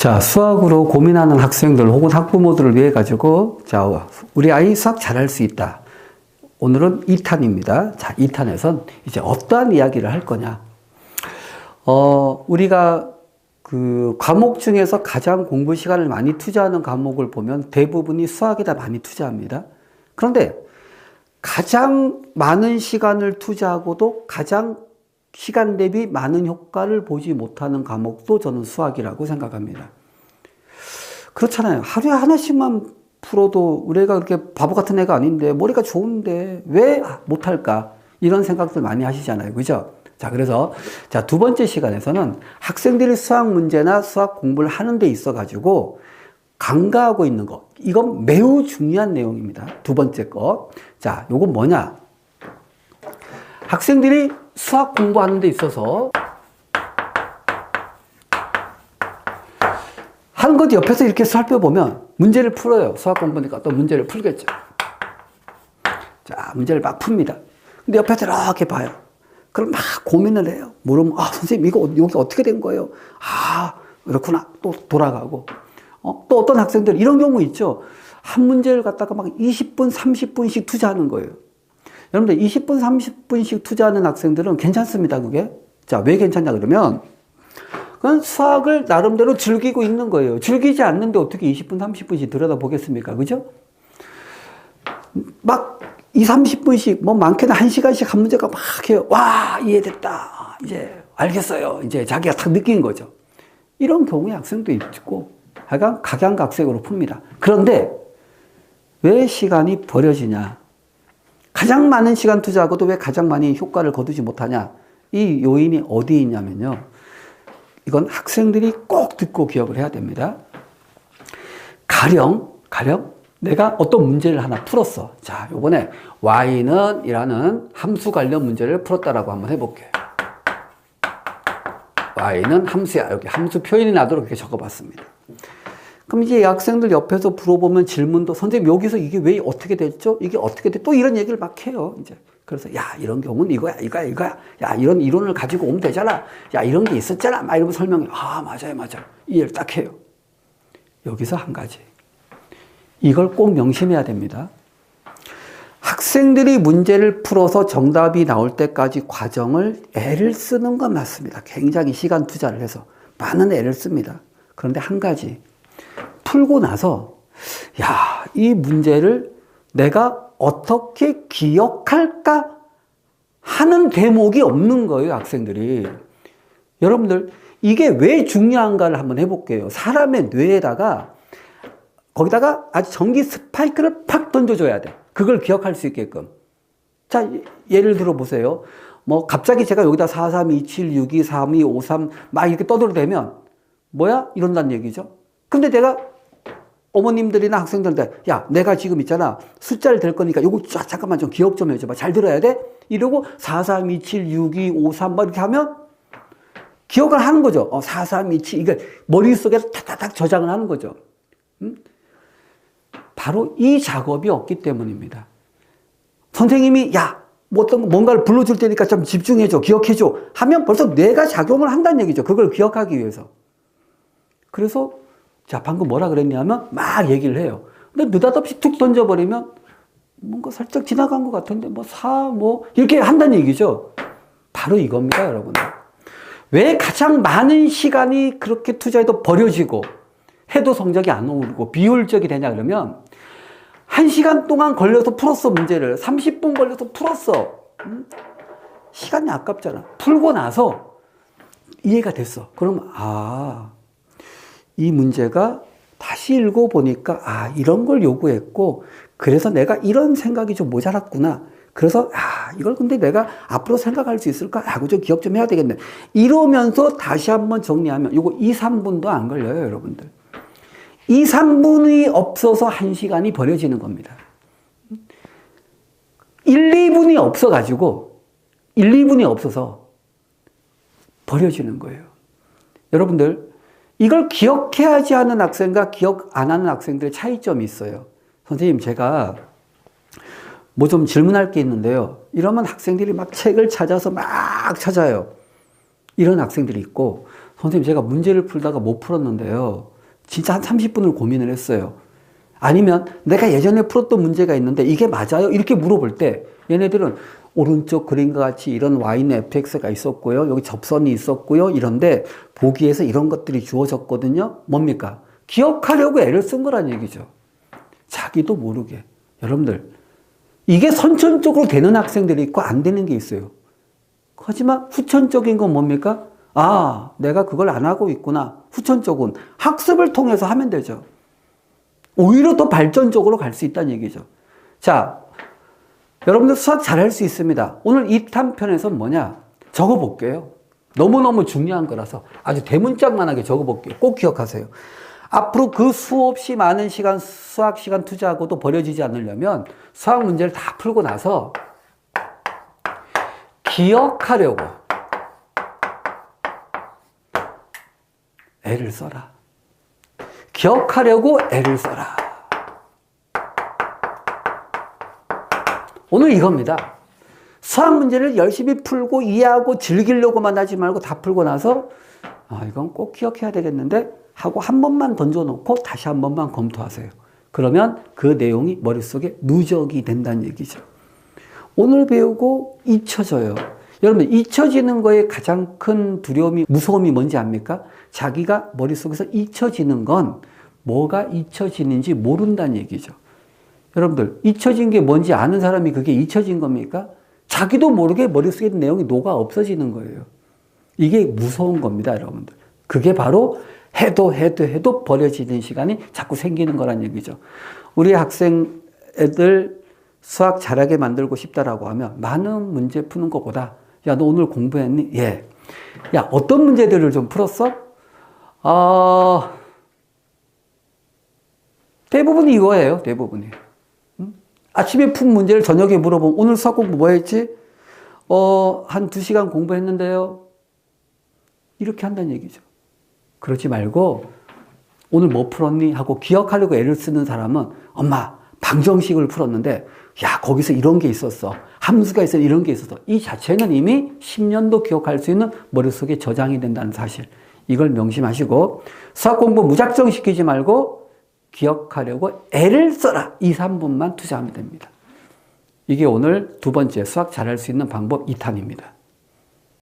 자, 수학으로 고민하는 학생들 혹은 학부모들을 위해 가지고, 자, 우리 아이 수학 잘할 수 있다. 오늘은 2탄입니다. 자, 2탄에선 이제 어떠한 이야기를 할 거냐. 우리가 그 과목 중에서 가장 공부 시간을 많이 투자하는 과목을 보면 대부분이 수학에다 많이 투자합니다. 그런데 가장 많은 시간을 투자하고도 가장 시간 대비 많은 효과를 보지 못하는 과목도 저는 수학이라고 생각합니다. 그렇잖아요. 하루에 하나씩만 풀어도 우리가 그렇게 바보 같은 애가 아닌데 머리가 좋은데 왜 못할까? 이런 생각들 많이 하시잖아요. 그죠? 자, 그래서 자, 두 번째 시간에서는 학생들이 수학 문제나 수학 공부를 하는 데 있어 가지고 간과하고 있는 것. 이건 매우 중요한 내용입니다. 두 번째 거. 자, 요건 뭐냐? 학생들이 수학 공부하는 데 있어서 하는 것 옆에서 이렇게 살펴보면 문제를 풀어요. 수학 공부니까 또 문제를 풀겠죠. 자, 문제를 막 풉니다. 근데 옆에서 이렇게 봐요. 그럼 막 고민을 해요. 물으면, 선생님, 이거 여기 어떻게 된 거예요? 그렇구나. 또 돌아가고. 또 어떤 학생들, 이런 경우 있죠. 한 문제를 갖다가 막 20분, 30분씩 투자하는 거예요. 여러분들 20분, 30분씩 투자하는 학생들은 괜찮습니다, 그게. 자, 왜 괜찮냐, 그러면, 그건 수학을 나름대로 즐기고 있는 거예요. 즐기지 않는데 어떻게 20분, 30분씩 들여다보겠습니까? 그죠? 막 20, 30분씩, 뭐 많게는 1시간씩 한 문제가 막 해요. 와, 이해됐다. 이제 알겠어요. 이제 자기가 딱 느낀 거죠. 이런 경우의 학생도 있고, 하여간 각양각색으로 풉니다. 그런데 왜 시간이 버려지냐? 가장 많은 시간 투자하고도 왜 가장 많이 효과를 거두지 못하냐? 이 요인이 어디 있냐면요. 이건 학생들이 꼭 듣고 기억을 해야 됩니다. 가령 내가 어떤 문제를 하나 풀었어. 자, 요번에 y는 이라는 함수 관련 문제를 풀었다라고 한번 해볼게요. y는 함수야. 여기 함수 표현이 나도록 이렇게 적어봤습니다. 그럼 이제 학생들 옆에서 물어보면 질문도 선생님 여기서 이게 왜 어떻게 됐죠? 이게 어떻게 돼? 또 이런 얘기를 막 해요. 이제 그래서 이런 경우는 이거야. 야, 이런 이론을 가지고 오면 되잖아. 야, 이런 게 있었잖아. 막 이러면 설명해. 맞아요. 이해를 딱 해요. 여기서 한 가지. 이걸 꼭 명심해야 됩니다. 학생들이 문제를 풀어서 정답이 나올 때까지 과정을 애를 쓰는 건 맞습니다. 굉장히 시간 투자를 해서 많은 애를 씁니다. 그런데 한 가지. 풀고 나서 이 문제를 내가 어떻게 기억할까 하는 대목이 없는 거예요, 학생들이. 여러분들 이게 왜 중요한가를 한번 해볼게요. 사람의 뇌에다가 거기다가 아주 전기 스파이크를 팍 던져줘야 돼. 그걸 기억할 수 있게끔. 자, 예를 들어 보세요. 뭐 갑자기 제가 여기다 4, 3, 2, 7, 6, 2, 3, 2, 5, 3 막 이렇게 떠들어대면 뭐야? 이런다는 얘기죠. 근데 내가 어머님들이나 학생들한테 내가 지금 있잖아. 숫자를 댈 거니까 요거 잠깐만 좀 기억 좀 해줘봐. 잘 들어야 돼? 이러고 4, 3, 2, 7, 6, 2, 5, 3 막 이렇게 하면 기억을 하는 거죠. 4, 3, 2, 7 이게 머릿속에 탁탁탁 저장을 하는 거죠. 바로 이 작업이 없기 때문입니다. 선생님이 뭔가를 불러줄 테니까 좀 집중해줘, 기억해줘 하면 벌써 뇌가 작용을 한다는 얘기죠. 그걸 기억하기 위해서. 그래서 자, 방금 뭐라 그랬냐면 막 얘기를 해요. 근데 느닷없이 툭 던져버리면 뭔가 살짝 지나간 것 같은데 이렇게 한다는 얘기죠. 바로 이겁니다, 여러분들. 왜 가장 많은 시간이 그렇게 투자해도 버려지고 해도 성적이 안 오르고 비효율적이 되냐 그러면 1시간 동안 걸려서 풀었어, 문제를. 30분 걸려서 풀었어. 시간이 아깝잖아. 풀고 나서 이해가 됐어. 그럼 이 문제가 다시 읽어보니까 이런 걸 요구했고 그래서 내가 이런 생각이 좀 모자랐구나. 그래서 이걸 근데 내가 앞으로 생각할 수 있을까? 좀 기억 좀 해야 되겠네. 이러면서 다시 한번 정리하면 요거 2, 3분도 안 걸려요, 여러분들. 2, 3분이 없어서 1시간이 버려지는 겁니다. 1, 2분이 없어가지고 1, 2분이 없어서 버려지는 거예요. 여러분들 이걸 기억해야지 하는 학생과 기억 안 하는 학생들의 차이점이 있어요. 선생님, 제가 뭐 좀 질문할 게 있는데요. 이러면 학생들이 막 책을 찾아서 막 찾아요. 이런 학생들이 있고, 선생님, 제가 문제를 풀다가 못 풀었는데요. 진짜 한 30분을 고민을 했어요. 아니면 내가 예전에 풀었던 문제가 있는데 이게 맞아요? 이렇게 물어볼 때 얘네들은 오른쪽 그림과 같이 이런 Y는 fx가 있었고요. 여기 접선이 있었고요. 이런데 보기에서 이런 것들이 주어졌거든요. 뭡니까? 기억하려고 애를 쓴 거란 얘기죠. 자기도 모르게. 여러분들, 이게 선천적으로 되는 학생들이 있고 안 되는 게 있어요. 하지만 후천적인 건 뭡니까? 아, 내가 그걸 안 하고 있구나. 후천적은 학습을 통해서 하면 되죠. 오히려 더 발전적으로 갈 수 있다는 얘기죠. 자, 여러분들 수학 잘할 수 있습니다. 오늘 2탄 편에서 뭐냐? 적어볼게요. 너무너무 중요한 거라서 아주 대문짝만하게 적어볼게요. 꼭 기억하세요. 앞으로 그 수없이 많은 시간, 수학 시간 투자하고도 버려지지 않으려면 수학 문제를 다 풀고 나서 기억하려고 애를 써라. 기억하려고 애를 써라. 오늘 이겁니다. 수학 문제를 열심히 풀고 이해하고 즐기려고만 하지 말고 다 풀고 나서 이건 꼭 기억해야 되겠는데 하고 한 번만 던져놓고 다시 한 번만 검토하세요. 그러면 그 내용이 머릿속에 누적이 된다는 얘기죠. 오늘 배우고 잊혀져요. 여러분, 잊혀지는 거에 가장 큰 두려움이, 무서움이 뭔지 압니까? 자기가 머릿속에서 잊혀지는 건 뭐가 잊혀지는지 모른다는 얘기죠. 여러분들, 잊혀진 게 뭔지 아는 사람이 그게 잊혀진 겁니까? 자기도 모르게 머릿속에 있는 내용이 녹아 없어지는 거예요. 이게 무서운 겁니다, 여러분들. 그게 바로 해도 버려지는 시간이 자꾸 생기는 거란 얘기죠. 우리 학생 애들 수학 잘하게 만들고 싶다라고 하면 많은 문제 푸는 것보다 야, 너 오늘 공부했니? 예. 야, 어떤 문제들을 좀 풀었어? 대부분이 이거예요. 대부분이. 아침에 푼 문제를 저녁에 물어보면 오늘 수학 공부 뭐 했지? 한 2시간 공부했는데요. 이렇게 한다는 얘기죠. 그러지 말고 오늘 뭐 풀었니? 하고 기억하려고 애를 쓰는 사람은 엄마 방정식을 풀었는데 야, 거기서 이런 게 있었어. 함수가 있어. 이런 게 있었어. 이 자체는 이미 10년도 기억할 수 있는 머릿속에 저장이 된다는 사실. 이걸 명심하시고 수학 공부 무작정 시키지 말고 기억하려고 애를 써라. 2, 3분만 투자하면 됩니다. 이게 오늘 두 번째 수학 잘할 수 있는 방법 2탄입니다.